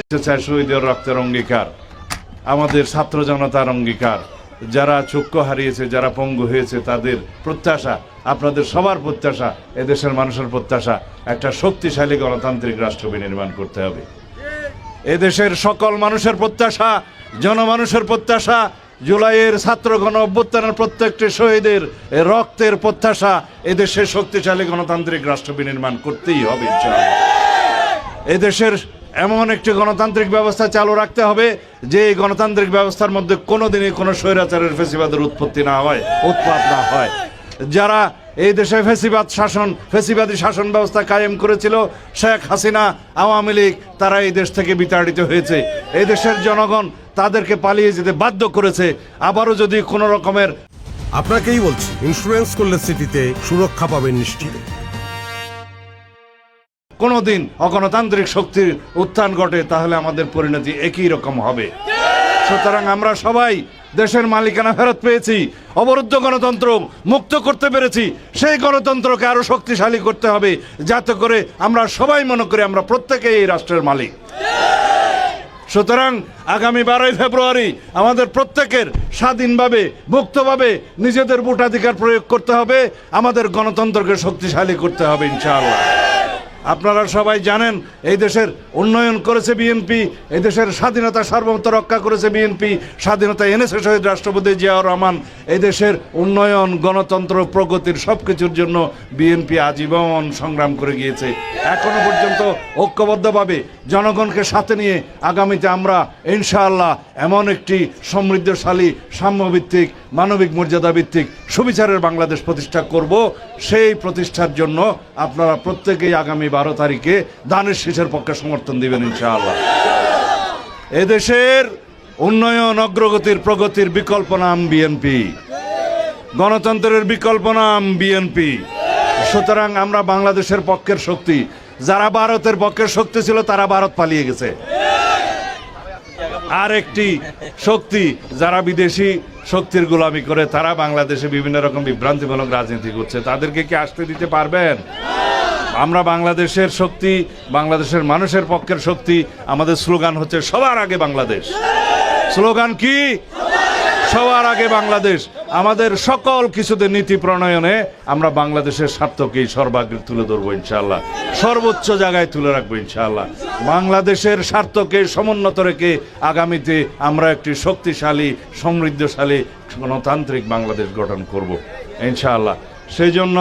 শহীদের রক্তের অঙ্গীকার, আমাদের ছাত্র জনতার অঙ্গীকার, যারা চক্ষু হারিয়েছে, যারা পঙ্গু হয়েছে, তাদের প্রত্যাশা, আপনাদের সবার প্রত্যাশা, এদেশের মানুষের প্রত্যাশা, একটা শক্তিশালী গণতান্ত্রিক রাষ্ট্র বিনির্মাণ করতে হবে। এদেশের সকল মানুষের প্রত্যাশা, জনমানুষের প্রত্যাশা, জুলাইয়ের ছাত্র গণ অভ্যুত্থানের প্রত্যেকটি শহীদের রক্তের প্রত্যাশা, এদেশের শক্তিশালী গণতান্ত্রিক রাষ্ট্র বিনির্মাণ করতেই হবে ইনশাআল্লাহ। এদেশের এমন একটি গণতান্ত্রিক ব্যবস্থা চালু রাখতে হবে যে এই গণতান্ত্রিক ব্যবস্থার মধ্যে কোনোদিনই কোনো স্বৈরাচারের ফ্যাসিবাদের উৎপত্তি না হয়, উৎপাত না হয়। যারা এই দেশে ফ্যাসিবাদী শাসন ব্যবস্থা কায়েম করেছিল, শেখ হাসিনা, আওয়ামী লীগ, তারা এই দেশ থেকে বিতাড়িত হয়েছে। এই দেশের জনগণ তাদেরকে পালিয়ে যেতে বাধ্য করেছে। আবারও যদি কোনো রকমের, আপনাকেই বলছি, ইন্স্যুরেন্স করলে সিটিতে সুরক্ষা পাবেন নিশ্চিত। কোনোদিন অগণতান্ত্রিক শক্তির উত্থান ঘটে, তাহলে আমাদের পরিণতি একই রকম হবে। সুতরাং আমরা সবাই দেশের মালিকানা ফেরত পেয়েছি, অবরুদ্ধ গণতন্ত্র মুক্ত করতে পেরেছি। সেই গণতন্ত্রকে আরো শক্তিশালী করতে হবে, যাতে করে আমরা সবাই মনে করি আমরা প্রত্যেকেই এই রাষ্ট্রের মালিক। সুতরাং আগামী 12ই ফেব্রুয়ারি আমাদের প্রত্যেকের স্বাধীনভাবে, মুক্তভাবে নিজেদের ভোটাধিকার প্রয়োগ করতে হবে, আমাদের গণতন্ত্রকে শক্তিশালী করতে হবে ইনশাআল্লাহ। আপনারা সবাই জানেন এই দেশের উন্নয়ন করেছে বিএনপি, এই দেশের স্বাধীনতা সার্বভৌমত্ব রক্ষা করেছে বিএনপি, স্বাধীনতা এনেছে শহীদ রাষ্ট্রপতি জিয়াউর রহমান। এই দেশের উন্নয়ন, গণতন্ত্র, প্রগতির সব কিছুর জন্য বিএনপি আজীবন সংগ্রাম করে গিয়েছে। এখনো পর্যন্ত ঐক্যবদ্ধভাবে জনগণকে সাথে নিয়ে আগামীতে আমরা ইনশাআল্লাহ এমন একটি সমৃদ্ধশালী, সাম্যভিত্তিক, মানবিক মর্যাদা ভিত্তিক, সুবিচারের বাংলাদেশ প্রতিষ্ঠা করব। সেই প্রতিষ্ঠার জন্য আপনারা প্রত্যেকেই আগামী 12 তারিখে দানের শীষের পক্ষে সমর্থন দিবেন ইনশাআল্লাহ। এদেশের উন্নয়ন, অগ্রগতির, প্রগতির বিকল্প নাম বিএনপি, গণতন্ত্রের বিকল্প নাম বিএনপি। সুতরাং আমরা বাংলাদেশের পক্ষের শক্তি। যারা ভারতের পক্ষের শক্তি ছিল তারা ভারত পালিয়ে গেছে। আর একটি শক্তি যারা বিদেশি শক্তির গোলামি করে, তারা বাংলাদেশে বিভিন্ন রকম বিভ্রান্তিমূলক রাজনীতি করছে। তাদেরকে কি আসতে দিতে পারবেন? আমরা বাংলাদেশের শক্তি, বাংলাদেশের মানুষের পক্ষের শক্তি। আমাদের স্লোগান হচ্ছে সবার আগে বাংলাদেশ। স্লোগান কি? সবার আগে বাংলাদেশ। আমাদের সকল কিছুতে নীতি প্রণয়নে আমরা বাংলাদেশের স্বার্থকেই সর্বাগ্রে তুলে ধরবো ইনশাআল্লাহ, সর্বোচ্চ জায়গায় তুলে রাখবো ইনশাআল্লাহ। বাংলাদেশের স্বার্থকে সমুন্নত রেখে আগামীতে আমরা একটি শক্তিশালী, সমৃদ্ধশালী, গণতান্ত্রিক বাংলাদেশ গঠন করব ইনশাআল্লাহ। সেই জন্য